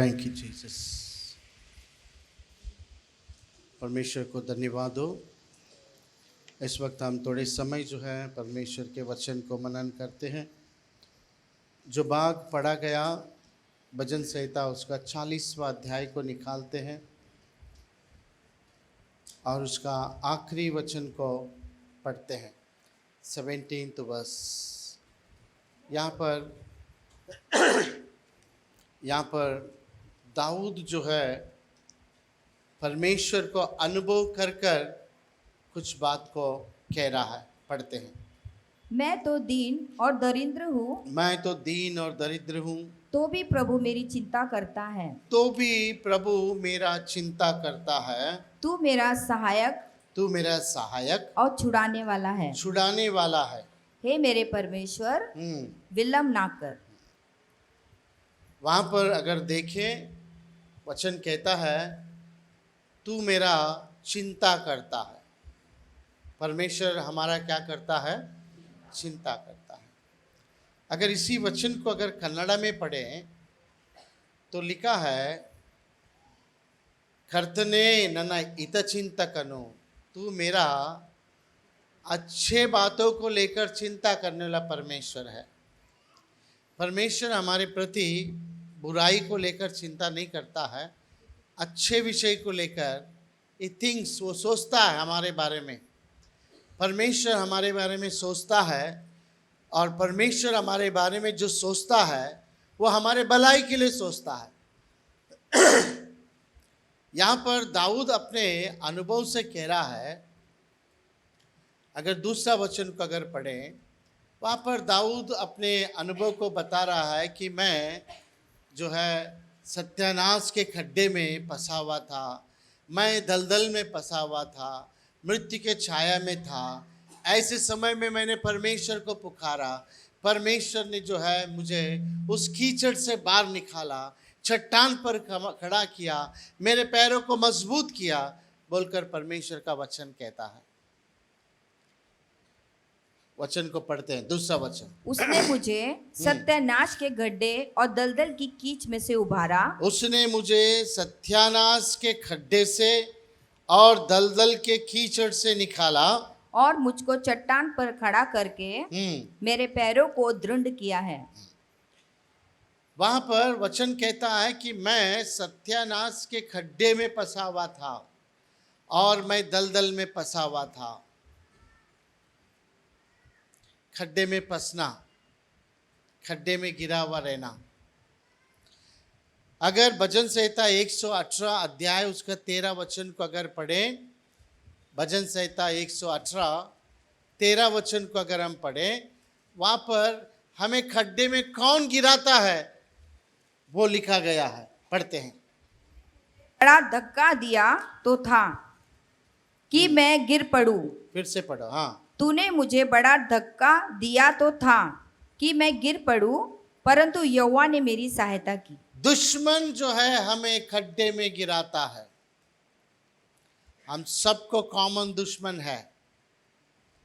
Thank you Jesus. परमेश्वर को धन्यवाद दो। इस वक्त हम थोड़े समय जो है परमेश्वर के वचन को मनन करते हैं। जो भाग पढ़ा गया भजन संहिता उसका 40वां अध्याय को निकालते हैं और उसका आखिरी वचन को पढ़ते हैं 17th वर्स। यहाँ पर दाऊद जो है परमेश्वर को अनुभव कर कर कुछ बात को कह रहा है। पढ़ते हैं। मैं तो दीन और दरिद्र हूँ, मैं तो दीन और दरिद्र हूँ, तो भी प्रभु मेरी चिंता करता है। तो भी प्रभु मेरा चिंता करता है। तू मेरा सहायक तू मेरा सहायक और छुड़ाने वाला है। छुड़ाने वाला है। हे मेरे परमेश्वर, विलम्ब ना कर। वहाँ पर अगर देखें वचन कहता है तू मेरा चिंता करता है। परमेश्वर हमारा क्या करता है? चिंता करता है। अगर इसी वचन को अगर कन्नड़ा में पढ़ें तो लिखा है कर्तने नन्ना इत चिंतकनु। तू मेरा अच्छे बातों को लेकर चिंता करने वाला परमेश्वर है। परमेश्वर हमारे प्रति बुराई को लेकर चिंता नहीं करता है, अच्छे विषय को लेकर ये थिंग्स वो सोचता है हमारे बारे में। परमेश्वर हमारे बारे में सोचता है और परमेश्वर हमारे बारे में जो सोचता है वो हमारे भलाई के लिए सोचता है। यहाँ पर दाऊद अपने अनुभव से कह रहा है। अगर दूसरा वचन को अगर पढ़ें वहाँ पर दाऊद अपने अनुभव को बता रहा है कि मैं जो है सत्यानाश के खड्डे में फंसा हुआ था, मैं दलदल में फंसा हुआ था, मृत्यु के छाया में था। ऐसे समय में मैंने परमेश्वर को पुकारा। परमेश्वर ने जो है मुझे उस कीचड़ से बाहर निकाला, चट्टान पर खड़ा किया, मेरे पैरों को मजबूत किया, बोलकर परमेश्वर का वचन कहता है। वचन को पढ़ते हैं। दूसरा वचन, उसने मुझे सत्यानाश के गड्ढे और दलदल की कीच में से उबारा। उसने मुझे सत्यानाश के खड्डे से और दलदल के कीचड़ से निकाला और मुझको चट्टान पर खड़ा करके मेरे पैरों को दृढ़ किया है। वहां पर वचन कहता है कि मैं सत्यानाश के खड्डे में फंसा हुआ था और मैं दलदल में फंसा हुआ था। खड्डे में फंसना, खड्डे में गिरा हुआ रहना। अगर भजन संहिता 118 अध्याय उसका 13 वचन को अगर पढ़ें, भजन संहिता 118 13 वचन को अगर हम पढ़ें, वहां पर हमें खड्डे में कौन गिराता है वो लिखा गया है। पढ़ते हैं। बड़ा धक्का दिया तो था कि मैं गिर पड़ूं। फिर से पढ़ो। हाँ। तूने मुझे बड़ा धक्का दिया तो था कि मैं गिर पड़ूं, परंतु यहोवा ने मेरी सहायता की। दुश्मन जो है हमें खड्डे में गिराता है। हम सबको कॉमन दुश्मन है।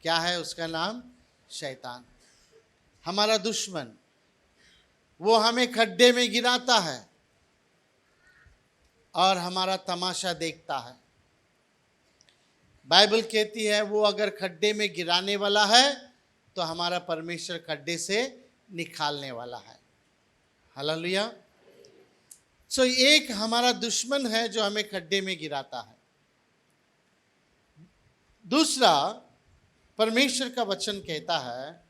क्या है उसका नाम? शैतान। हमारा दुश्मन, वो हमें खड्डे में गिराता है और हमारा तमाशा देखता है। बाइबल कहती है वो अगर खड्डे में गिराने वाला है तो हमारा परमेश्वर खड्डे से निकालने वाला है। हालेलुया। सो एक हमारा दुश्मन है जो हमें खड्डे में गिराता है। दूसरा, परमेश्वर का वचन कहता है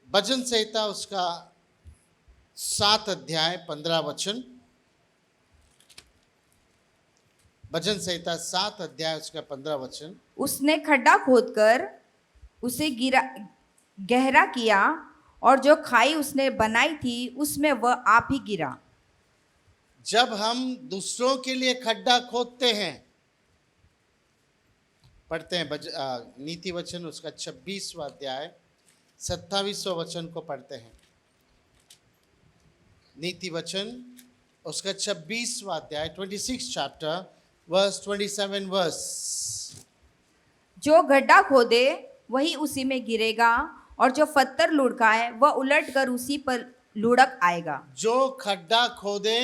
भजन संहिता उसका 7 अध्याय 15 वचन। भजन संहिता 7 अध्याय उसका 15 वचन। उसने खड्डा खोदकर उसे गहरा किया और जो खाई उसने बनाई थी उसमें वह आप ही गिरा। जब हम दूसरों के लिए खड्डा खोदते हैं, पढ़ते हैं नीति वचन उसका 26वां अध्याय 27वां वचन को पढ़ते हैं। नीति वचन उसका 26वां अध्याय 26 चैप्टर वर्स 27 वर्स। जो गड्ढा खोदे वही उसी में गिरेगा और जो पत्थर लुढ़काए वह उलट कर उसी पर लुढ़क आएगा। जो खड्डा खोदे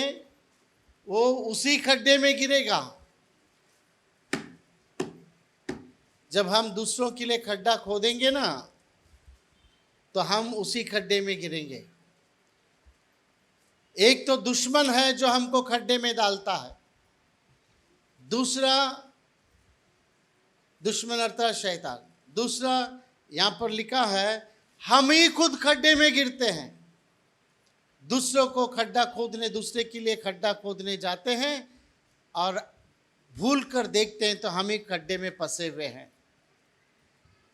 वो उसी खड्डे में गिरेगा। जब हम दूसरों के लिए खड्डा खोदेंगे ना, तो हम उसी खड्डे में गिरेंगे। एक तो दुश्मन है जो हमको खड्डे में डालता है, दूसरा दुश्मन अर्थात शैतान, दूसरा यहां पर लिखा है हम ही खुद खड्डे में गिरते हैं। दूसरों को खड्डा खोदने, दूसरे के लिए खड्डा खोदने जाते हैं और भूल कर देखते हैं तो हम ही खड्डे में फंसे हुए हैं।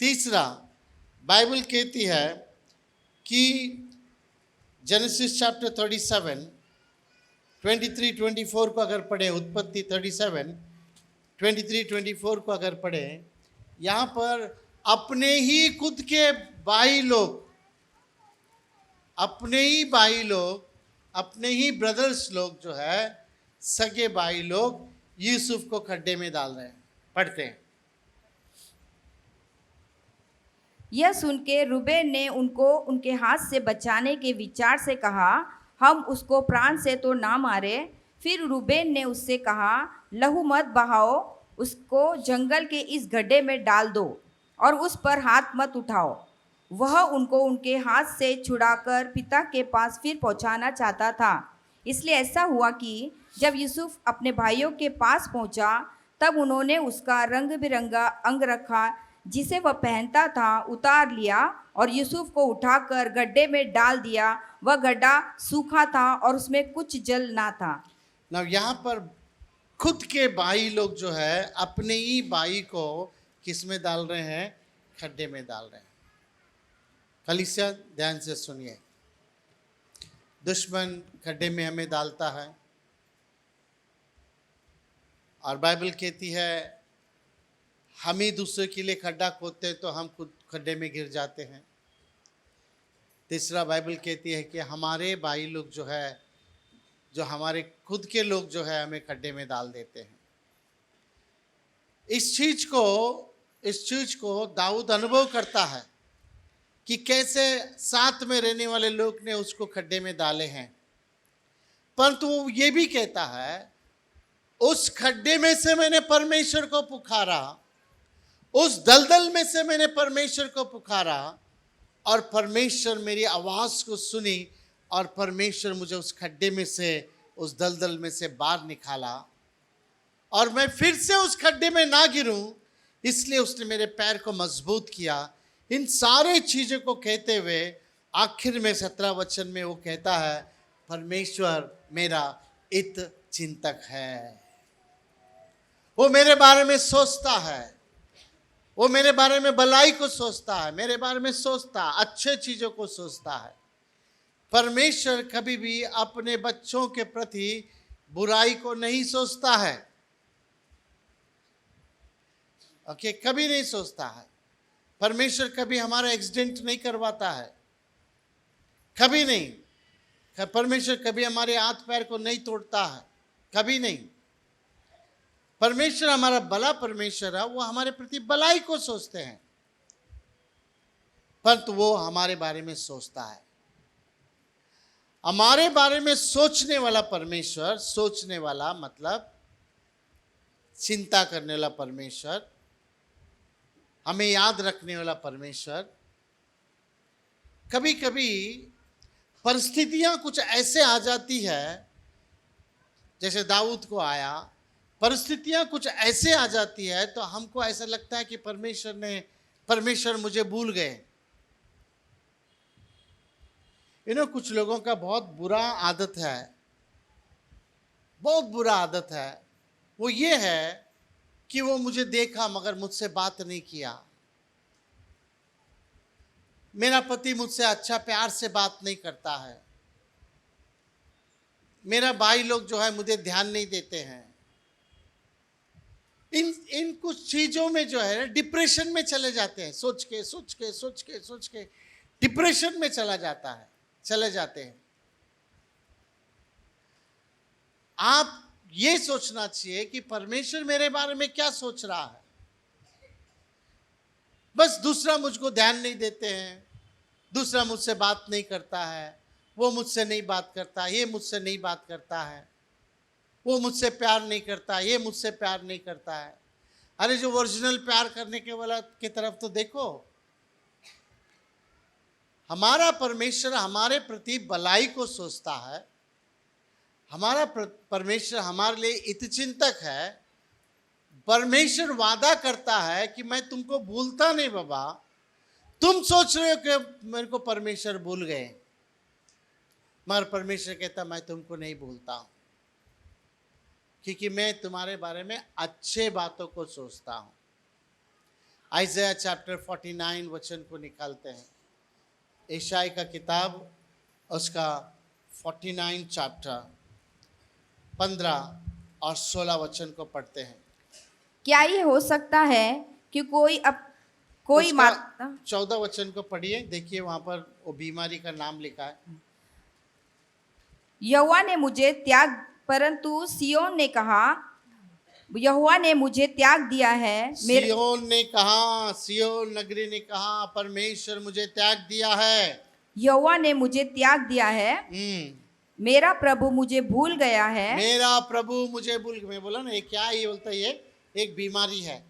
तीसरा, बाइबल कहती है कि जेनेसिस चैप्टर 37 23-24 को अगर पढ़े, उत्पत्ति 37 23-24 को अगर पढ़े, यहाँ पर अपने ही खुद के भाई लोग, अपने ही ब्रदर्स लोग जो है, सगे भाई लोग यूसुफ को खड्डे में डाल रहे हैं। पढ़ते हैं। यह सुन के रूबेन ने उनको उनके हाथ से बचाने के विचार से कहा, हम उसको प्राण से तो ना मारे। फिर रूबेन ने उससे कहा, लहू मत बहाओ, उसको जंगल के इस गड्ढे में डाल दो और उस पर हाथ मत उठाओ। वह उनको उनके हाथ से छुड़ाकर पिता के पास फिर पहुंचाना चाहता था। इसलिए ऐसा हुआ कि जब यूसुफ अपने भाइयों के पास पहुंचा, तब उन्होंने उसका रंग बिरंगा अंगरखा जिसे वह पहनता था उतार लिया और यूसुफ को उठाकर गड्ढे में डाल दिया। वह गड्ढा सूखा था और उसमें कुछ जल ना था। ना यहाँ पर खुद के भाई लोग जो है अपने ही भाई को किस में डाल रहे हैं? खड्डे में डाल रहे हैं। कलीसिया ध्यान से सुनिए, दुश्मन खड्डे में हमें डालता है और बाइबल कहती है हम ही दूसरे के लिए खड्डा खोदते हैं तो हम खुद खड्डे में गिर जाते हैं। तीसरा, बाइबल कहती है कि हमारे भाई लोग जो है, जो हमारे खुद के लोग जो है, हमें खड्डे में डाल देते हैं। इस चीज को दाऊद अनुभव करता है कि कैसे साथ में रहने वाले लोग ने उसको खड्डे में डाले हैं, परंतु वो ये भी कहता है उस खड्डे में से मैंने परमेश्वर को पुकारा, उस दलदल में से मैंने परमेश्वर को पुकारा और परमेश्वर मेरी आवाज को सुनी और परमेश्वर मुझे उस खड्डे में से, उस दलदल में से बाहर निकाला और मैं फिर से उस खड्डे में ना गिरूं, इसलिए उसने मेरे पैर को मजबूत किया। इन सारे चीजों को कहते हुए आखिर में 17 वचन में वो कहता है परमेश्वर मेरा हित चिंतक है। वो मेरे बारे में सोचता है, वो मेरे बारे में भलाई को सोचता है, मेरे बारे में सोचता है, अच्छे चीजों को सोचता है। परमेश्वर कभी भी अपने बच्चों के प्रति बुराई को नहीं सोचता है। ओके, कभी नहीं सोचता है। परमेश्वर कभी हमारा एक्सीडेंट नहीं करवाता है, कभी नहीं। परमेश्वर कभी हमारे हाथ पैर को नहीं तोड़ता है, कभी नहीं। परमेश्वर हमारा भला परमेश्वर है, वो हमारे प्रति भलाई को सोचते हैं, परंतु वो हमारे बारे में सोचता है। हमारे बारे में सोचने वाला परमेश्वर, सोचने वाला मतलब चिंता करने वाला परमेश्वर, हमें याद रखने वाला परमेश्वर, कभी कभी परिस्थितियां कुछ ऐसे आ जाती है, जैसे दाऊद को आया, परिस्थितियां कुछ ऐसे आ जाती है तो हमको ऐसा लगता है कि परमेश्वर मुझे भूल गए। कुछ लोगों का बहुत बुरा आदत है, बहुत बुरा आदत है, वो ये है कि वो मुझे देखा मगर मुझसे बात नहीं किया। मेरा पति मुझसे अच्छा प्यार से बात नहीं करता है, मेरा भाई लोग जो है मुझे ध्यान नहीं देते हैं। इन कुछ चीजों में जो है डिप्रेशन में चले जाते हैं, सोच के डिप्रेशन में चले जाते हैं। आप ये सोचना चाहिए कि परमेश्वर मेरे बारे में क्या सोच रहा है। बस दूसरा मुझको ध्यान नहीं देते हैं, दूसरा मुझसे बात नहीं करता है, वो मुझसे नहीं बात करता, ये मुझसे नहीं बात करता है, वो मुझसे प्यार नहीं करता, ये मुझसे प्यार नहीं करता है। अरे जो ओरिजिनल प्यार करने के वाला की तरफ तो देखो। हमारा परमेश्वर हमारे प्रति भलाई को सोचता है। हमारा परमेश्वर हमारे लिए हितचिंतक है। परमेश्वर वादा करता है कि मैं तुमको भूलता नहीं बाबा। तुम सोच रहे हो कि मेरे को परमेश्वर भूल गए, मगर परमेश्वर कहता मैं तुमको नहीं भूलता हूं, क्योंकि मैं तुम्हारे बारे में अच्छे बातों को सोचता हूं। आइज़ाया चैप्टर 49 वचन को निकालते हैं। यशायाह का किताब उसका 49 चैप्टर 15 और 16 वचन को पढ़ते हैं। क्या ये हो सकता है कि कोई उसका माता 14 वचन को पढ़िए। देखिए वहां पर वो बीमारी का नाम लिखा है। यहोवा ने मुझे त्याग परंतु सियोन ने कहा, यहोवा ने मुझे त्याग दिया है। मेरे सियोन ने कहा, सियोन नगरी ने कहा परमेश्वर मुझे त्याग दिया है। यहोवा ने मुझे त्याग दिया है, मेरा प्रभु मुझे भूल गया है। मेरा प्रभु मुझे भूल। मैं बोला ना ये क्या है, ये बोलता है ये एक बीमारी है।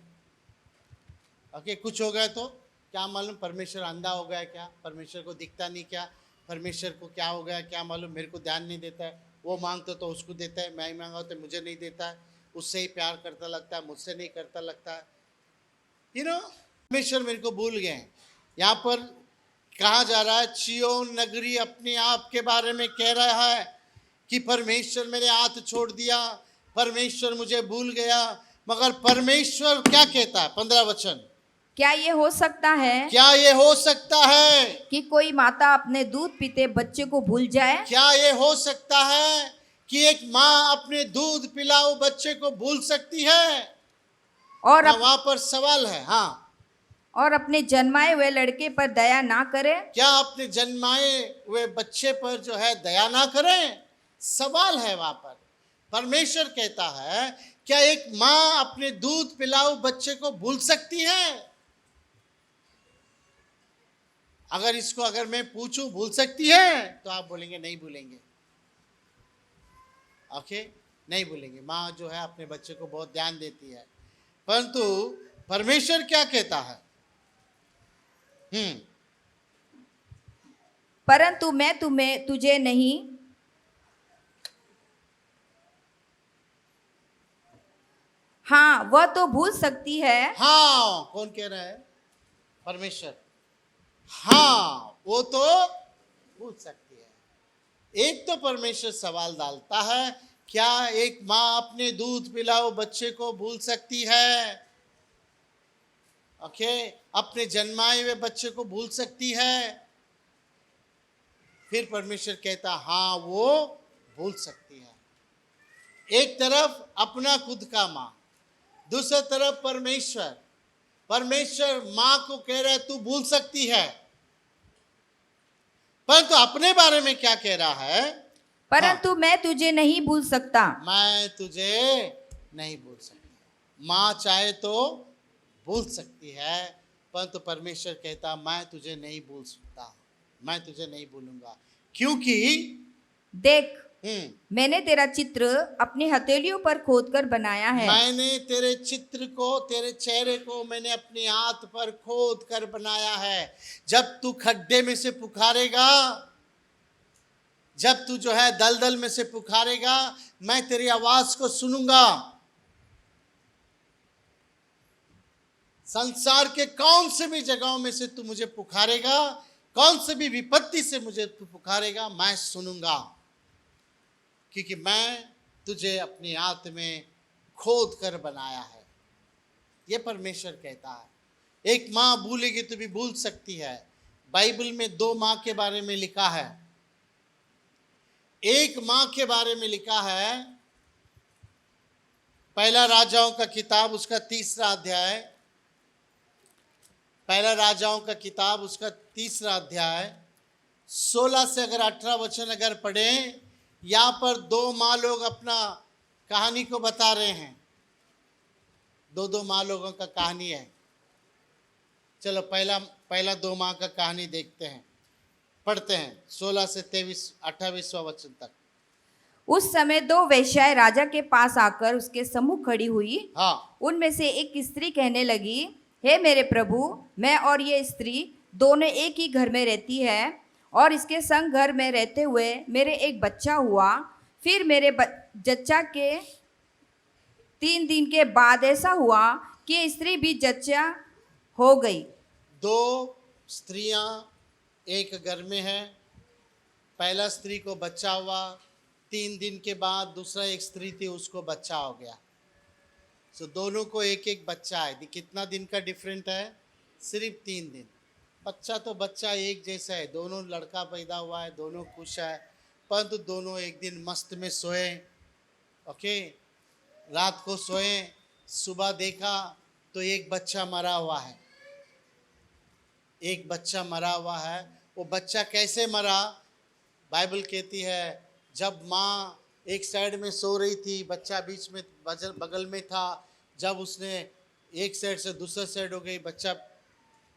ओके, कुछ हो गया तो क्या मालूम, परमेश्वर अंधा हो गया क्या, परमेश्वर को दिखता नहीं क्या, परमेश्वर को क्या हो गया क्या मालूम, मेरे को ध्यान नहीं देता है। वो मांगते तो उसको देता है, मैं मांगा तो मुझे नहीं देता है। उससे ही प्यार करता लगता है, मुझसे नहीं करता लगता है। परमेश्वर मेरे को भूल गए। यहाँ पर कहा जा रहा है सिय्योन नगरी अपने आप के बारे में कह रहा है कि परमेश्वर मेरे हाथ छोड़ दिया, परमेश्वर मुझे भूल गया। मगर परमेश्वर क्या कहता है, 15 वचन, क्या ये हो सकता है क्या ये हो सकता है कि कोई माता अपने दूध पीते बच्चे को भूल जाए? क्या ये हो सकता है कि एक माँ अपने दूध पिलाऊ बच्चे को भूल सकती है? और वहां पर सवाल है। हाँ, और अपने जन्माए हुए लड़के पर दया ना करे? क्या अपने जन्माए हुए बच्चे पर जो है दया ना करें? सवाल है वहां पर। परमेश्वर कहता है क्या एक माँ अपने दूध पिलाऊ बच्चे को भूल सकती है? अगर मैं पूछूं भूल सकती है तो आप बोलेंगे नहीं भूलेंगे। ओके, नहीं भूलेंगे। माँ जो है अपने बच्चे को बहुत ध्यान देती है। परंतु परमेश्वर क्या कहता है? परंतु मैं तुझे नहीं, हाँ वह तो भूल सकती है। हाँ, कौन कह रहा है? परमेश्वर। हाँ, वो तो भूल सकती है। एक तो परमेश्वर सवाल डालता है, क्या एक माँ अपने दूध पिलाओ बच्चे को भूल सकती है? ओके, अपने जन्माए हुए बच्चे को भूल सकती है? फिर परमेश्वर कहता हाँ वो भूल सकती है। एक तरफ अपना खुद का माँ, दूसरी तरफ परमेश्वर। परमेश्वर माँ को कह रहा है तू भूल सकती है, परंतु अपने बारे में क्या कह रहा है? परंतु मैं तुझे नहीं भूल सकता। मैं तुझे नहीं भूल सकती। माँ चाहे तो भूल सकती है, परंतु परमेश्वर कहता मैं तुझे नहीं भूल सकता, मैं तुझे नहीं भूलूंगा। क्योंकि देख, मैंने तेरा चित्र अपनी हथेलियों पर खोदकर बनाया है। मैंने तेरे चित्र को, तेरे चेहरे को मैंने अपने हाथ पर खोद कर बनाया है। जब तू खड्डे में से पुकारेगा, जब तू जो है दलदल में से पुकारेगा, मैं तेरी आवाज को सुनूंगा। संसार के कौन से भी जगहों में से तू मुझे पुकारेगा, कौन से भी विपत्ति से मुझे तू पुकारेगा, मैं सुनूंगा, क्योंकि मैं तुझे अपने हाथ में खोद कर बनाया है। ये परमेश्वर कहता है। एक माँ भूलेगी तो भी भूल सकती है। बाइबल में 2 माँ के बारे में लिखा है। एक माँ के बारे में लिखा है, पहला राजाओं का किताब उसका 3रा अध्याय, पहला राजाओं का किताब उसका 3रा अध्याय 16 से अगर 18 वचन अगर पढ़ें, यहाँ पर 2 माँ लोग अपना कहानी को बता रहे हैं। 2 माँ लोगों का कहानी है। चलो पहला 2 माँ का कहानी देखते हैं। पढ़ते हैं 16 से 23 28वां वचन तक। उस समय दो वेश्याएं राजा के पास आकर उसके सम्मुख खड़ी हुई। हाँ, उनमें से एक स्त्री कहने लगी, हे मेरे प्रभु, मैं और ये स्त्री दोनों एक ही घर में रहती है और इसके संग घर में रहते हुए मेरे एक बच्चा हुआ। फिर मेरे जच्चा के 3 दिन के बाद ऐसा हुआ कि स्त्री भी जच्चा हो गई। दो स्त्रियां एक घर में है। पहला स्त्री को बच्चा हुआ, 3 दिन के बाद दूसरा एक स्त्री थी, उसको बच्चा हो गया। सो दोनों को एक एक बच्चा है। कितना दिन का डिफरेंट है? सिर्फ 3 दिन। बच्चा तो बच्चा एक जैसा है, दोनों लड़का पैदा हुआ है, दोनों खुश है, परंतु दोनों एक दिन मस्त में सोए। ओके, रात को सोए, सुबह देखा तो एक बच्चा मरा हुआ है। एक बच्चा मरा हुआ है। वो बच्चा कैसे मरा? बाइबल कहती है जब माँ एक साइड में सो रही थी, बच्चा बीच में बगल में था, जब उसने एक साइड से दूसरा साइड हो गई, बच्चा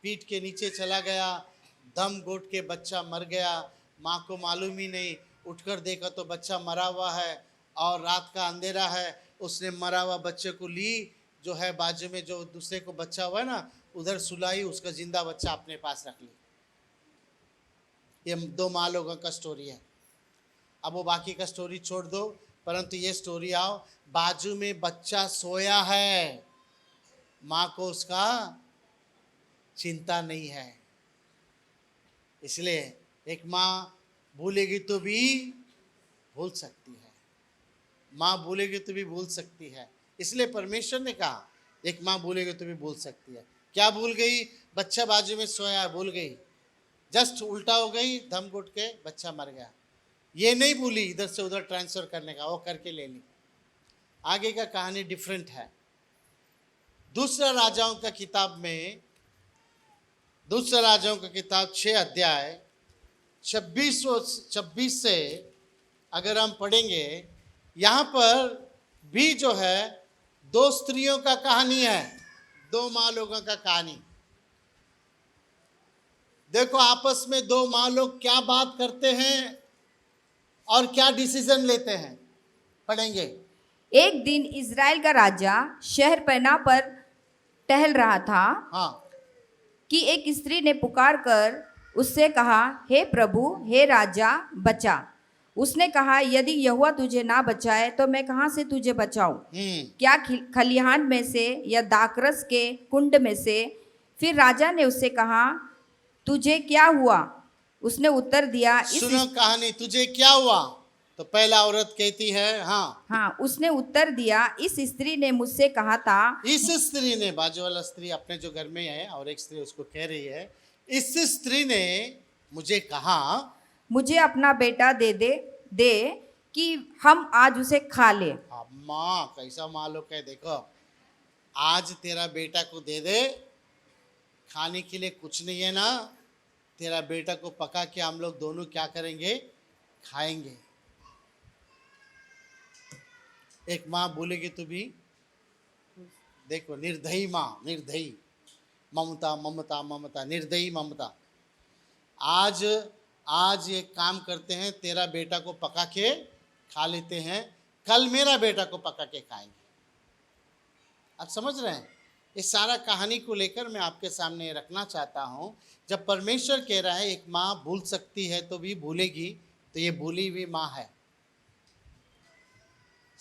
पीठ के नीचे चला गया, दम घोट के बच्चा मर गया। माँ को मालूम ही नहीं, उठकर देखा तो बच्चा मरा हुआ है और रात का अंधेरा है। उसने मरा हुआ बच्चे को ली, जो है बाजू में जो दूसरे को बच्चा हुआ है ना, उधर सुलाई, उसका जिंदा बच्चा अपने पास रख ली। ये दो माँ लोगों का स्टोरी है। अब वो बाकी का स्टोरी छोड़ दो, परंतु ये स्टोरी आओ, बाजू में बच्चा सोया है, माँ को उसका चिंता नहीं है। इसलिए एक माँ भूलेगी तो भी भूल सकती है, माँ भूलेगी तो भी भूल सकती है। इसलिए परमेश्वर ने कहा एक माँ भूलेगी तो भी भूल सकती है। क्या भूल गई? बच्चा बाजू में सोया है, भूल गई, जस्ट उल्टा हो गई, दम घुट के बच्चा मर गया। ये नहीं भूली इधर से उधर ट्रांसफर करने का, वो करके ले ली। आगे का कहानी डिफरेंट है। दूसरा राजाओं का किताब में, दूसरा राजाओं का किताब 6 अध्याय 26 से अगर हम पढ़ेंगे, यहाँ पर भी जो है दो स्त्रियों का कहानी है, दो माँ लोगों का कहानी। देखो आपस में दो माँ लोग क्या बात करते हैं और क्या डिसीजन लेते हैं, पढ़ेंगे। एक दिन इज़राइल का राजा शहर पना पर टहल रहा था। हाँ, कि एक स्त्री ने पुकार कर उससे कहा, हे प्रभु, हे राजा, बचा। उसने कहा, यदि यहोवा तुझे ना बचाए तो मैं कहाँ से तुझे बचाऊं? क्या खलिहान में से या दाखरस के कुंड में से? फिर राजा ने उससे कहा, तुझे क्या हुआ? उसने उत्तर दिया, सुनो कहानी, तुझे क्या हुआ? तो पहला औरत कहती है हाँ, उसने उत्तर दिया, इस स्त्री ने मुझसे कहा था। इस स्त्री ने, बाजू वाला स्त्री अपने जो घर में है और एक स्त्री उसको कह रही है, इस स्त्री ने मुझे कहा, मुझे अपना बेटा दे कि हम आज उसे खा ले। माँ कैसा माँ लोग कहे, देखो आज तेरा बेटा को दे दे, खाने के लिए कुछ नहीं है ना, तेरा बेटा को पका के हम लोग दोनों क्या करेंगे, खाएंगे। एक माँ बोलेगी तो भी, देखो निर्दयी माँ, निर्दयी, ममता ममता ममता, निर्दयी ममता। आज एक काम करते हैं, तेरा बेटा को पका के खा लेते हैं, कल मेरा बेटा को पका के खाएंगे। आप समझ रहे हैं? इस सारा कहानी को लेकर मैं आपके सामने रखना चाहता हूँ। जब परमेश्वर कह रहा है एक माँ भूल सकती है तो भी भूलेगी, तो ये भूली हुई माँ है।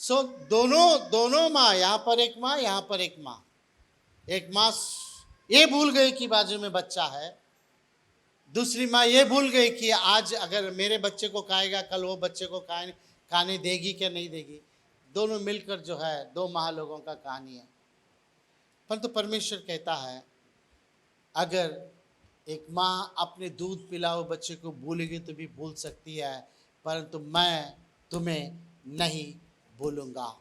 सो दोनों माँ, यहाँ पर एक माँ, यहाँ पर एक माँ। एक माँ ये भूल गई कि बाजू में बच्चा है, दूसरी माँ ये भूल गई कि आज अगर मेरे बच्चे को खाएगा, कल वो बच्चे को खाने देगी क्या नहीं देगी। दोनों मिलकर जो है दो माँ लोगों का कहानी है। परंतु परमेश्वर कहता है अगर एक माँ अपने दूध पिलाओ बच्चे को भूलेगी तो भी भूल सकती है, परंतु मैं तुम्हें नहीं भूलूंगा।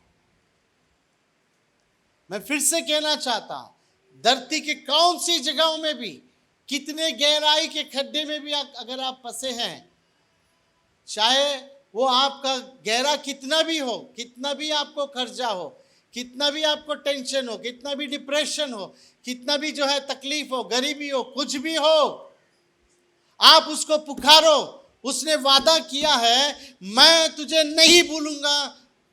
मैं फिर से कहना चाहता हूं, धरती के कौन सी जगहों में भी, कितने गहराई के खड्डे में भी अगर आप फंसे हैं, चाहे वो आपका गहरा कितना भी हो, कितना भी आपको कर्जा हो, कितना भी आपको टेंशन हो, कितना भी डिप्रेशन हो, कितना भी जो है तकलीफ हो, गरीबी हो, कुछ भी हो, आप उसको पुकारो, उसने वादा किया है मैं तुझे नहीं भूलूंगा,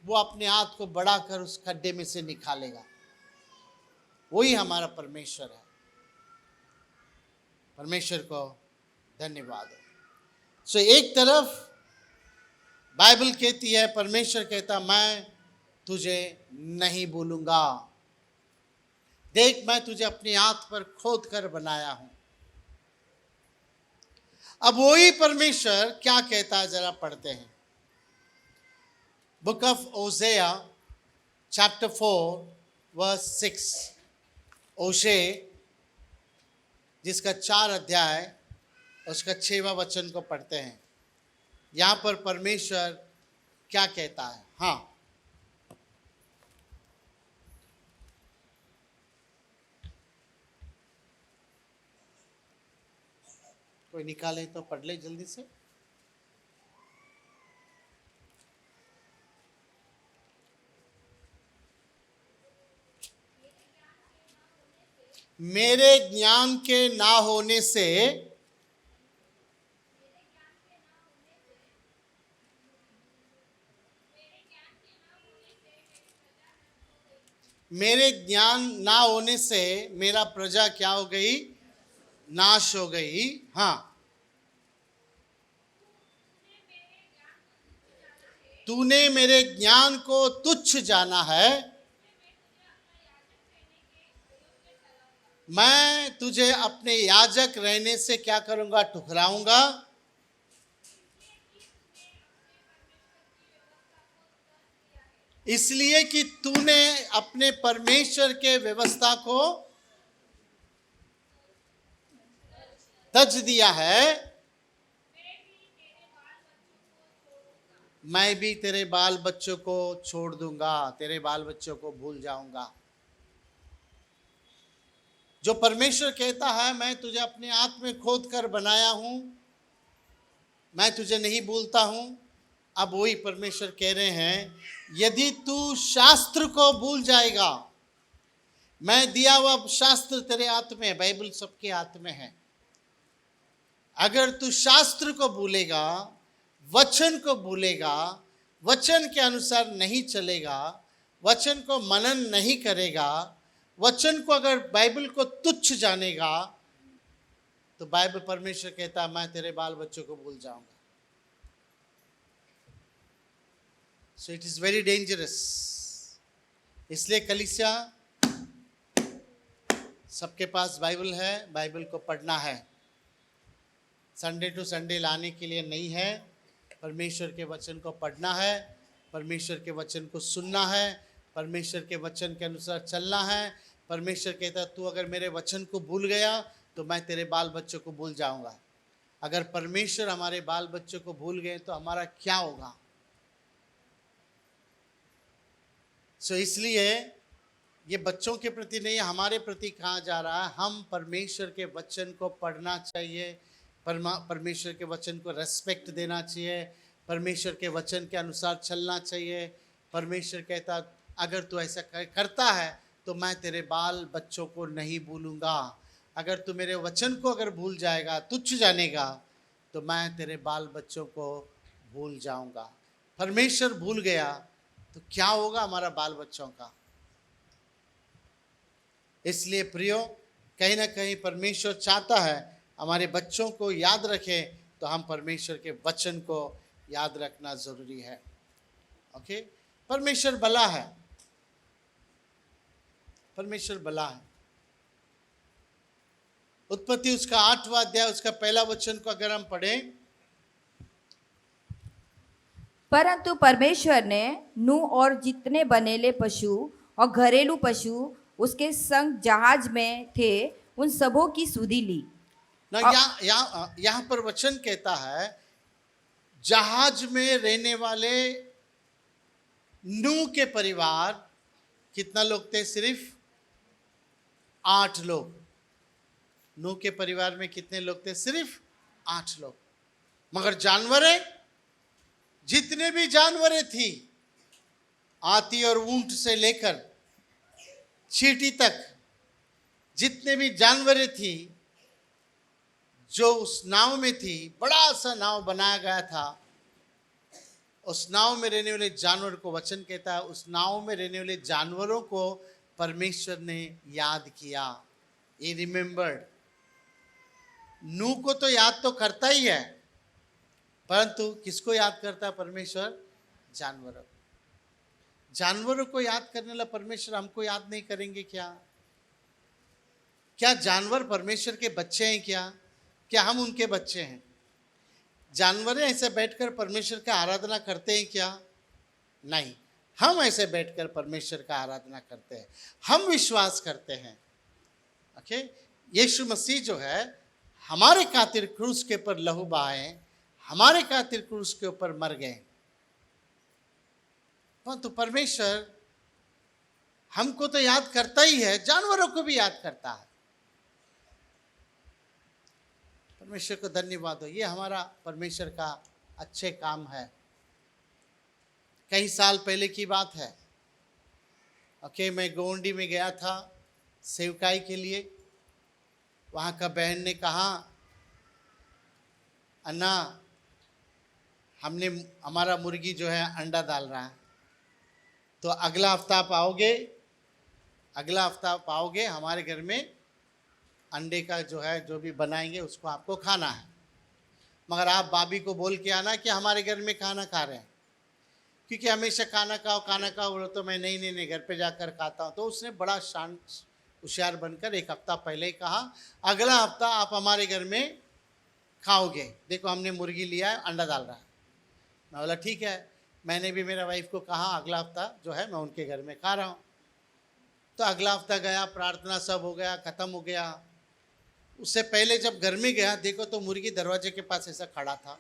वो अपने हाथ को बढ़ाकर उस खड्डे में से निकालेगा। वही हमारा परमेश्वर है। परमेश्वर को धन्यवाद हो। सो एक तरफ बाइबल कहती है, परमेश्वर कहता मैं तुझे नहीं भूलूंगा, देख मैं तुझे अपने हाथ पर खोद कर बनाया हूं। अब वही परमेश्वर क्या कहता है, जरा पढ़ते हैं। Book of Hosea chapter 4 verse 6। Hosea जिसका 4 अध्याय उसका 6वां वचन को पढ़ते हैं। यहां पर परमेश्वर क्या कहता है। हाँ, कोई निकाले तो पढ़ ले जल्दी से। मेरे ज्ञान के ना होने से मेरे ज्ञान ना होने से मेरा प्रजा क्या हो गई, नाश हो गई। हाँ, तूने मेरे ज्ञान को तुच्छ जाना है, मैं तुझे अपने याजक रहने से क्या करूंगा, ठुकराऊंगा। इसलिए कि तूने अपने परमेश्वर के व्यवस्था को तज दिया है, मैं भी तेरे बाल बच्चों को छोड़ दूंगा, तेरे बाल बच्चों को भूल जाऊंगा। जो परमेश्वर कहता है मैं तुझे अपने हाथ में खोद कर बनाया हूं, मैं तुझे नहीं भूलता हूं। अब वही परमेश्वर कह रहे हैं, यदि तू शास्त्र को भूल जाएगा, मैं दिया हुआ शास्त्र तेरे हाथ में है, बाइबल सबके हाथ में है। अगर तू शास्त्र को भूलेगा, वचन को भूलेगा, वचन के अनुसार नहीं चलेगा, वचन को मनन नहीं करेगा, वचन को अगर बाइबल को तुच्छ जानेगा, तो बाइबल परमेश्वर कहता है मैं तेरे बाल बच्चों को भूल जाऊंगा। So it is very dangerous. इसलिए कलीसिया सबके पास बाइबल है, बाइबल को पढ़ना है। संडे टू संडे लाने के लिए नहीं है, परमेश्वर के वचन को पढ़ना है, परमेश्वर के वचन को सुनना है, परमेश्वर के वचन के अनुसार चलना है। परमेश्वर कहता है तू अगर मेरे वचन को भूल गया तो मैं तेरे बाल बच्चों को भूल जाऊंगा। अगर परमेश्वर हमारे बाल बच्चों को भूल गए तो हमारा क्या होगा। सो इसलिए ये बच्चों के प्रति नहीं, हमारे प्रति कहा जा रहा है, हम परमेश्वर के वचन को पढ़ना चाहिए, परमेश्वर के वचन को रेस्पेक्ट देना चाहिए, परमेश्वर के वचन के अनुसार चलना चाहिए। परमेश्वर कहता अगर तू ऐसा करता है तो मैं तेरे बाल बच्चों को नहीं भूलूंगा। अगर तू मेरे वचन को अगर भूल जाएगा, तुच्छ जानेगा, तो मैं तेरे बाल बच्चों को भूल जाऊंगा। परमेश्वर भूल गया तो क्या होगा हमारा बाल बच्चों का। इसलिए प्रियो, कहीं ना कहीं परमेश्वर चाहता है हमारे बच्चों को याद रखें, तो हम परमेश्वर के वचन को याद रखना जरूरी है। ओके, परमेश्वर भला है, परमेश्वर भला है। उत्पत्ति उसका 8वां अध्याय उसका 1 वचन को अगर हम पढ़ें, परंतु परमेश्वर ने नूह और जितने बनेले पशु और घरेलू पशु उसके संग जहाज में थे उन सबों की सुधि ली। ना यहाँ पर वचन कहता है जहाज में रहने वाले नूह के परिवार कितना लोग थे, सिर्फ 8 लोग। नूह के परिवार में कितने लोग थे, सिर्फ 8 लोग। मगर जानवरें, जितने भी जानवरें थी, हाथी और ऊंट से लेकर चींटी तक, जितने भी जानवरें थी, जो उस नाव में थी, बड़ा सा नाव बनाया गया था, उस नाव में रहने वाले जानवर को, वचन कहता है उस नाव में रहने वाले जानवरों को परमेश्वर ने याद किया। ही रिमेम्बर्ड। नूह को तो याद तो करता ही है, परंतु किसको याद करता है परमेश्वर? जानवरों। जानवरों को याद करने वाला परमेश्वर हमको याद नहीं करेंगे क्या? क्या जानवर परमेश्वर के बच्चे हैं क्या? क्या हम उनके बच्चे हैं? जानवर ऐसे बैठकर परमेश्वर का आराधना करते हैं क्या? नहीं, हम ऐसे बैठकर परमेश्वर का आराधना करते हैं। हम विश्वास करते हैं, ओके, यीशु मसीह जो है हमारे खातिर क्रूस के ऊपर लहू बहाए, हमारे खातिर क्रूस के ऊपर मर गए। परंतु परमेश्वर हमको तो याद करता ही है, जानवरों को भी याद करता है। परमेश्वर को धन्यवाद हो। ये हमारा परमेश्वर का अच्छे काम है। कई साल पहले की बात है, ओके, मैं गोंडी में गया था सेवकाई के लिए। वहाँ का बहन ने कहा, अन्ना हमारा मुर्गी जो है अंडा डाल रहा है, तो अगला हफ्ता पाओगे हमारे घर में अंडे का जो है जो भी बनाएंगे उसको आपको खाना है, मगर आप भाभी को बोल के आना कि हमारे घर में खाना खा रहे हैं, क्योंकि हमेशा खाना खाओ बोलो तो मैं नहीं घर पे जाकर खाता हूँ। तो उसने बड़ा शांत होशियार बनकर एक हफ्ता पहले ही कहा, अगला हफ्ता आप हमारे घर में खाओगे, देखो हमने मुर्गी लिया है, अंडा डाल रहा है। मैं बोला ठीक है। मैंने भी मेरा वाइफ को कहा अगला हफ्ता जो है मैं उनके घर में खा रहा हूँ। तो अगला हफ्ता गया, प्रार्थना सब हो गया, ख़त्म हो गया। उससे पहले जब घर में गया, देखो तो मुर्गी दरवाजे के पास ऐसा खड़ा था,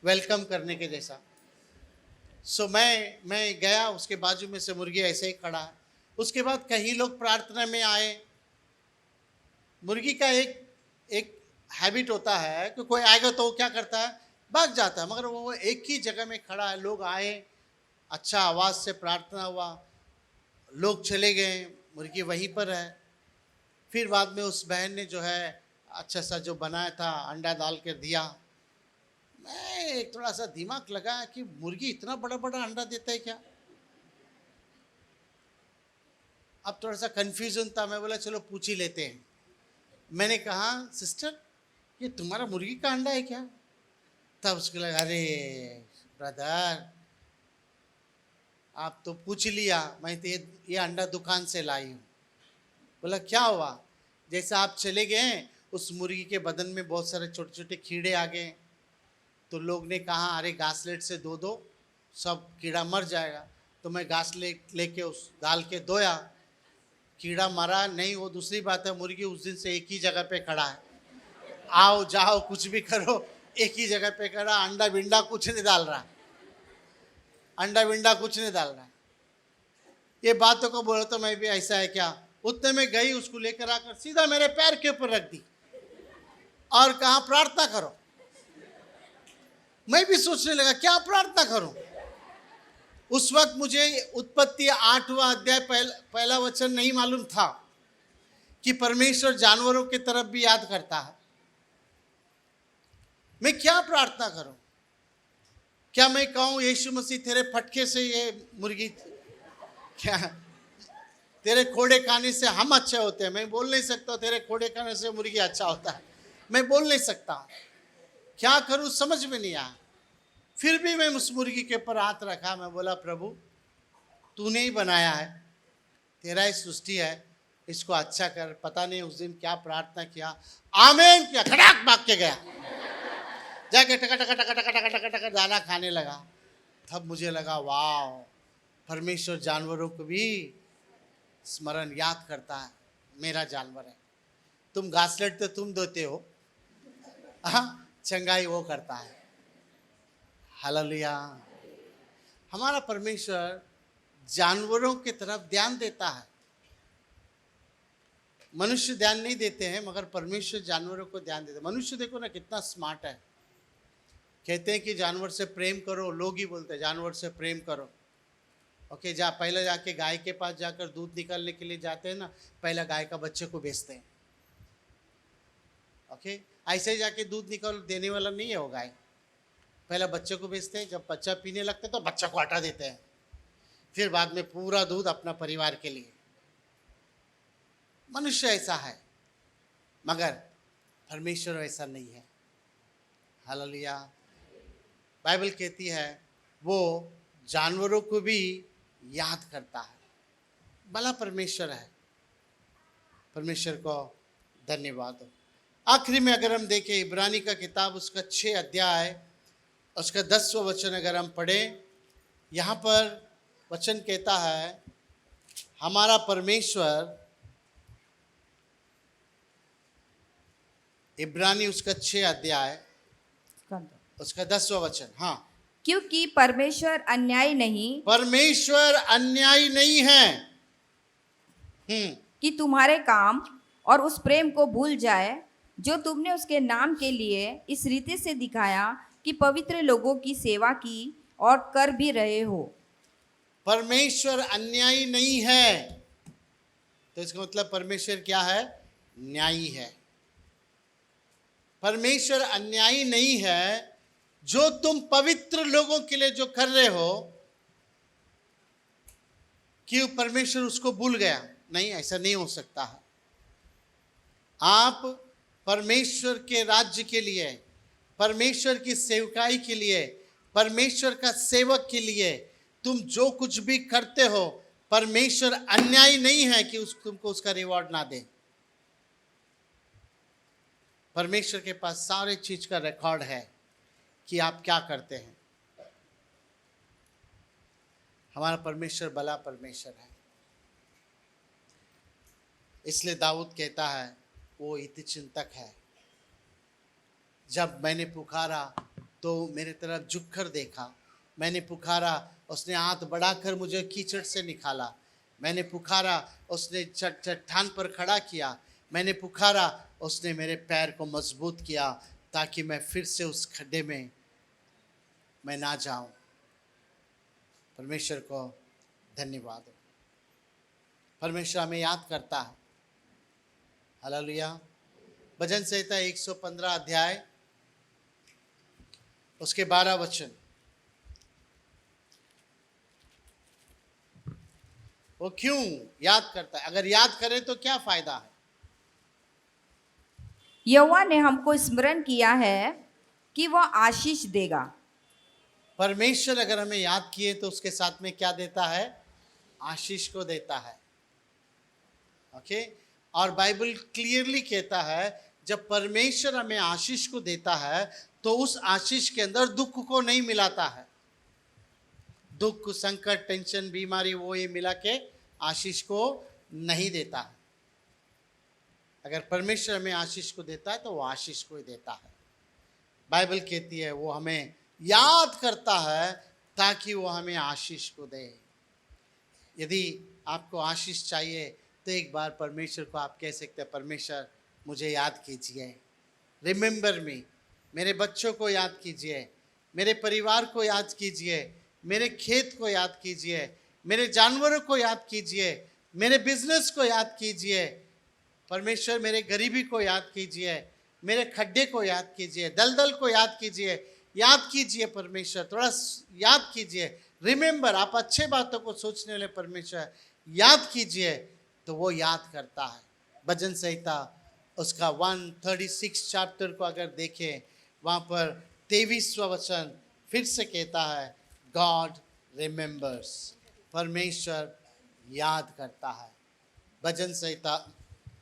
वेलकम करने के जैसा। सो मैं गया, उसके बाजू में से मुर्गी ऐसे ही खड़ा है। उसके बाद कई लोग प्रार्थना में आए। मुर्गी का एक हैबिट होता है कि कोई आएगा तो वो क्या करता है, भाग जाता है, मगर वो एक ही जगह में खड़ा है। लोग आए, अच्छा आवाज़ से प्रार्थना हुआ, लोग चले गए, मुर्गी वहीं पर है। फिर बाद में उस बहन ने जो है अच्छा सा जो बनाया था अंडा डाल कर दिया। मैं थोड़ा सा दिमाग लगाया कि मुर्गी इतना बड़ा बड़ा अंडा देता है क्या? अब थोड़ा सा कन्फ्यूजन था। मैं बोला चलो पूछ ही लेते हैं। मैंने कहा सिस्टर ये तुम्हारा मुर्गी का अंडा है क्या? तब उसको लगा, अरे ब्रदर आप तो पूछ लिया, मैं तो ये अंडा दुकान से लाई हूँ। बोला क्या हुआ? जैसे आप चले गए उस मुर्गी के बदन में बहुत सारे छोटे छोटे कीड़े आ गए, तो लोग ने कहा अरे घासलेट से धो दो, सब कीड़ा मर जाएगा। तो मैं घासलेट लेके उस डाल के धोया, कीड़ा मरा नहीं। वो दूसरी बात है, मुर्गी उस दिन से एक ही जगह पे खड़ा है, आओ जाओ कुछ भी करो एक ही जगह पे खड़ा, अंडा बिंडा कुछ नहीं डाल रहा, ये बातों को बोलो तो मैं भी ऐसा है क्या? उतने में गई, उसको लेकर आकर सीधा मेरे पैर के ऊपर रख दी और कहा प्रार्थना करो। मैं भी सोचने लगा क्या प्रार्थना करूं। उस वक्त मुझे उत्पत्ति 8वां अध्याय पहला वचन नहीं मालूम था कि परमेश्वर जानवरों की तरफ भी याद करता है। मैं क्या प्रार्थना करूं? क्या मैं कहूं यीशु मसीह तेरे फटके से ये मुर्गी, क्या तेरे खोड़े खाने से हम अच्छे होते हैं? मैं बोल नहीं सकता तेरे खोड़े खाने से मुर्गी अच्छा होता है, मैं बोल नहीं सकता। क्या करूं समझ में नहीं आया। फिर भी मैं उस मुर्गी के ऊपर हाथ रखा। मैं बोला प्रभु तूने ही बनाया है, तेरा ही सृष्टि है, इसको अच्छा कर। पता नहीं उस दिन क्या प्रार्थना किया, आमीन किया, खड़ाक भाग के गया, जाके टका टका टका टका टका टका टका दाना खाने लगा। तब मुझे लगा वाह, परमेश्वर जानवरों को भी स्मरण याद करता है। मेरा जानवर है, तुम घासलेट तो तुम धोते हो, चंगाई वो करता है। हालेलुया। हमारा परमेश्वर जानवरों की तरफ ध्यान देता है। मनुष्य ध्यान नहीं देते हैं, मगर परमेश्वर जानवरों को ध्यान देता है। मनुष्य देखो ना कितना स्मार्ट है। कहते हैं कि जानवर से प्रेम करो, लोग ही बोलते हैं जानवर से प्रेम करो। ओके, पहले जाके गाय के पास जाकर दूध निकालने के लिए जाते हैं ना, पहला गाय का बच्चे को बेचते हैं। ओके, ऐसे ही जाके दूध निकाल देने वाला नहीं है वो गाय। पहले बच्चे को बेचते हैं, जब बच्चा पीने लगता है तो बच्चा को हटा देते हैं, फिर बाद में पूरा दूध अपना परिवार के लिए। मनुष्य ऐसा है, मगर परमेश्वर ऐसा नहीं है। हालेलुया। बाइबल कहती है वो जानवरों को भी याद करता है। भला परमेश्वर है, परमेश्वर को धन्यवाद हो। आखिरी में अगर हम देखें इब्रानी का किताब उसका 6 अध्याय उसका 10वां वचन अगर हम पढ़ें, यहाँ पर वचन कहता है हमारा परमेश्वर, इब्रानी उसका 6 अध्याय उसका 10वां वचन। हाँ, क्योंकि परमेश्वर अन्यायी नहीं परमेश्वर अन्यायी नहीं है कि तुम्हारे काम और उस प्रेम को भूल जाए जो तुमने उसके नाम के लिए इस रीति से दिखाया कि पवित्र लोगों की सेवा की और कर भी रहे हो। परमेश्वर अन्यायी नहीं है, तो इसका मतलब परमेश्वर क्या है? न्यायी है। परमेश्वर अन्यायी नहीं है। जो तुम पवित्र लोगों के लिए जो कर रहे हो, कि परमेश्वर उसको भूल गया? नहीं, ऐसा नहीं हो सकता है। आप परमेश्वर के राज्य के लिए, परमेश्वर की सेवकाई के लिए, परमेश्वर का सेवक के लिए तुम जो कुछ भी करते हो, परमेश्वर अन्यायी नहीं है कि तुमको उसका रिवॉर्ड ना दे। परमेश्वर के पास सारे चीज का रिकॉर्ड है कि आप क्या करते हैं। हमारा परमेश्वर भला परमेश्वर है। इसलिए दाऊद कहता है वो हित चिंतक है। जब मैंने पुकारा तो मेरे तरफ झुककर देखा, मैंने पुकारा उसने हाथ बढ़ाकर मुझे कीचड़ से निकाला, मैंने पुकारा उसने चट्टान पर खड़ा किया, मैंने पुकारा उसने मेरे पैर को मजबूत किया ताकि मैं फिर से उस खड्डे में मैं ना जाऊं। परमेश्वर को धन्यवाद हो। परमेश्वर हमें याद करता है। हालेलुया। भजन संहिता 115 अध्याय उसके 12 वचन, वो क्यों याद करता है? अगर याद करे तो क्या फायदा है? यहोवा ने हमको स्मरण किया है कि वह आशीष देगा। परमेश्वर अगर हमें याद किए तो उसके साथ में क्या देता है? आशीष को देता है। ओके। और बाइबल क्लियरली कहता है जब परमेश्वर हमें आशीष को देता है तो उस आशीष के अंदर दुख को नहीं मिलाता है। दुख, संकट, टेंशन, बीमारी वो ये मिला के आशीष को नहीं देता है। अगर परमेश्वर हमें आशीष को देता है तो वो आशीष को ही देता है। बाइबल कहती है वो हमें याद करता है ताकि वो हमें आशीष को दे। यदि आपको आशीष चाहिए तो एक बार परमेश्वर को आप कह सकते हैं, परमेश्वर मुझे याद कीजिए, रिमेंबर मी। मेरे बच्चों को याद कीजिए, मेरे परिवार को याद कीजिए, मेरे खेत को याद कीजिए, मेरे जानवरों को याद कीजिए, मेरे बिजनेस को याद कीजिए। परमेश्वर मेरे गरीबी को याद कीजिए, मेरे खड्डे को याद कीजिए, दलदल को याद कीजिए। याद कीजिए परमेश्वर, थोड़ा याद कीजिए। रिमेंबर, आप अच्छे बातों को सोचने वाले परमेश्वर याद कीजिए तो वो याद करता है। भजन संहिता उसका 136 चैप्टर को अगर देखें, वहाँ पर 23वां वचन फिर से कहता है गॉड रिमेंबर्स, परमेश्वर याद करता है। भजन संहिता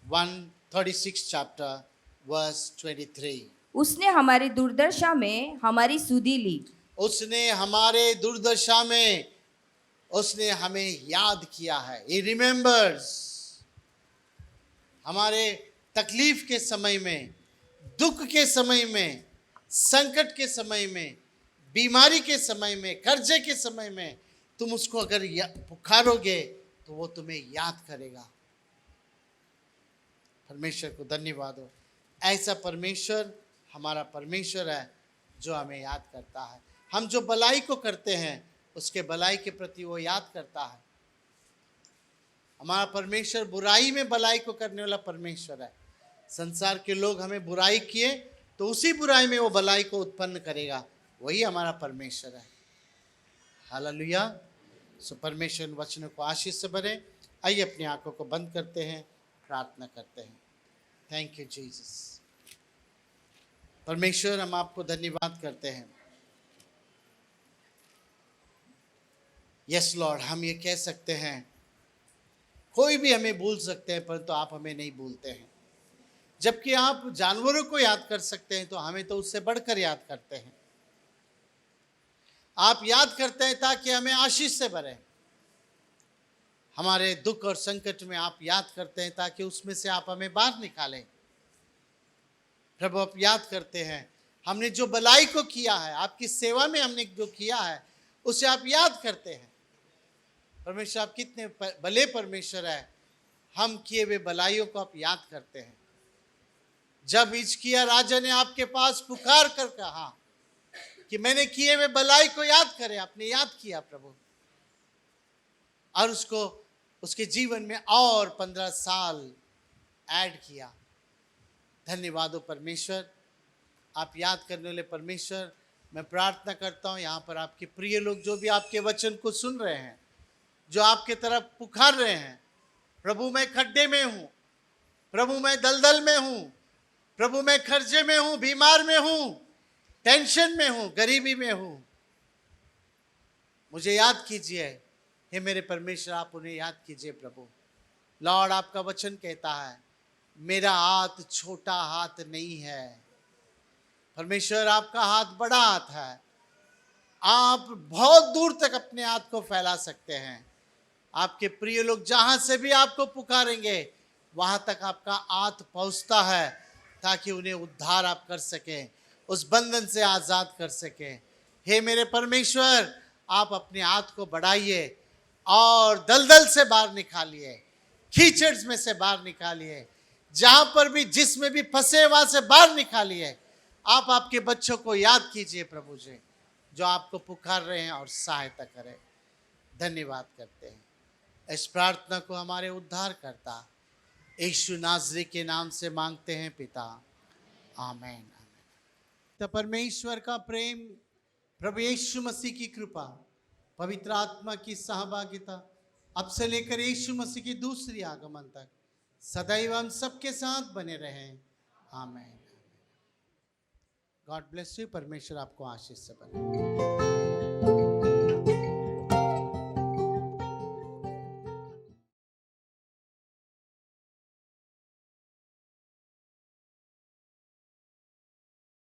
136 चैप्टर वर्स 23। उसने हमारी दुर्दशा में हमारी सुधि ली। उसने हमारे दुर्दशा में उसने हमें याद किया है। He remembers। हमारे तकलीफ के समय में, दुख के समय में, संकट के समय में, बीमारी के समय में, कर्जे के समय में तुम उसको अगर पुकारोगे तो वो तुम्हें याद करेगा। परमेश्वर को धन्यवाद हो। ऐसा परमेश्वर हमारा परमेश्वर है जो हमें याद करता है। हम जो भलाई को करते हैं उसके भलाई के प्रति वो याद करता है। हमारा परमेश्वर बुराई में भलाई को करने वाला परमेश्वर है। संसार के लोग हमें बुराई किए तो उसी बुराई में वो भलाई को उत्पन्न करेगा। वही हमारा परमेश्वर है। हालेलुया। सो परमेश्वर इन वचनों को आशीष से भरे। आइए अपनी आंखों को बंद करते हैं, प्रार्थना करते हैं। Thank you Jesus. परमेश्वर, हम आपको धन्यवाद करते हैं। यस लॉर्ड, हम ये कह सकते हैं, कोई भी हमें भूल सकते हैं परंतु आप हमें नहीं भूलते हैं। जबकि आप जानवरों को याद कर सकते हैं तो हमें तो उससे बढ़कर याद करते हैं। आप याद करते हैं ताकि हमें आशीष से भरें। हमारे दुख और संकट में आप याद करते हैं ताकि उसमें से आप हमें बाहर निकालें। प्रभु, आप याद करते हैं हमने जो भलाई को किया है, आपकी सेवा में हमने जो किया है, उसे आप याद करते हैं। परमेश्वर, आप कितने भले परमेश्वर है। हम किए हुए भलाइयों को आप याद करते हैं। जब हिजकिय्याह राजा ने आपके पास पुकार कर कहा कि मैंने किए हुए भलाई को याद करें, आपने याद किया प्रभु, और उसको उसके जीवन में और 15 साल ऐड किया। धन्यवाद हो परमेश्वर, आप याद करने वाले परमेश्वर। मैं प्रार्थना करता हूँ यहाँ पर आपके प्रिय लोग जो भी आपके वचन को सुन रहे हैं, जो आपके तरफ पुकार रहे हैं, प्रभु मैं खड्डे में हूँ, प्रभु मैं दलदल में हूँ, प्रभु मैं खर्चे में हूँ, बीमार में हूँ, टेंशन में हूँ, गरीबी में हूँ, मुझे याद कीजिए। हे मेरे परमेश्वर, आप उन्हें याद कीजिए प्रभु। लॉर्ड, आपका वचन कहता है मेरा हाथ छोटा हाथ नहीं है। परमेश्वर, आपका हाथ बड़ा हाथ है। आप बहुत दूर तक अपने हाथ को फैला सकते हैं। आपके प्रिय लोग जहां से भी आपको पुकारेंगे वहां तक आपका हाथ पहुंचता है ताकि उन्हें उद्धार आप कर सकें, उस बंधन से आजाद कर सकें। हे मेरे परमेश्वर, आप अपने हाथ को बढ़ाइए और दलदल से बाहर निकालिए, कीचड़ में से बाहर निकालिए, जहां पर भी जिसमें भी फंसे वहां से बाहर निकालिए। आप आपके बच्चों को याद कीजिए प्रभु जी, जो आपको पुकार रहे हैं और सहायता करें। धन्यवाद करते हैं। इस प्रार्थना को हमारे उद्धार करता यीशु नाज़री के नाम से मांगते हैं पिता, आमीन आमीन। तो परमेश्वर का प्रेम, प्रभु यीशु मसीह की कृपा, पवित्र आत्मा की सहभागिता अब से लेकर यीशु मसीह की दूसरी आगमन तक सदैव हम सबके साथ बने रहें। आमीन। God bless you. परमेश्वर आपको आशीष से भरे।